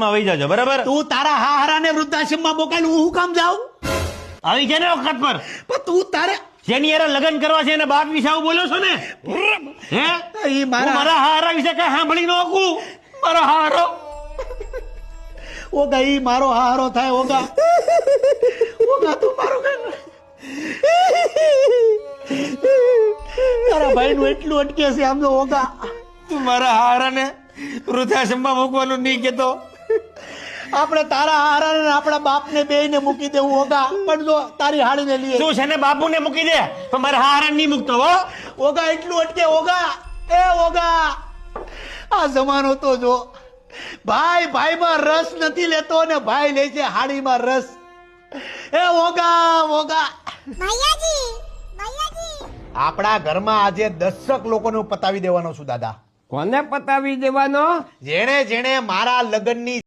માં વહી જાજો, બરાબર? તું તારા હારાને વૃદ્ધાશ્રમમાં મોકલ, હું કામ જાઉં? આવી છે ને વખત પર પણ તું તારે જેની યાર લગ્ન કરવા છે એને બાપ વિશે આવું બોલો છો ને? હે ઈ મારા હારા વિશે કઈ સાંભળી ન શકું? મારો હારો ઓગા ઈ મારો હારો થાય. ઓગા ઓગા તું મારો તારા ભાઈ નું એટલું અટકે છે આમ તો. ઓગા તું મારા હારાને વૃદ્ધાશ્રમમાં મૂકવાનું નહીં કેતો. આપણે તારા હારાને આપણા બાપને બેયને મૂકી દેવું. ઓગા પણ જો તારી હાડીને લઈએ તું છે ને બાપુને મૂકી દે પણ મારા હારાને નહીં મૂકતો હો. ઓગા એટલું અટકે. ઓગા એ ઓગા આ જમાનો તો જો ભાઈ ભાઈમાં રસ નથી લેતો ને ભાઈ લે છે હાડીમાં રસ. એ ઓગા ઓગા આપણા ઘરમાં આજે 10 લોકોને પતાવી દેવાનો છું દાદા. કોને પતાવી દેવાનો? જેણે જેણે મારા લગ્નની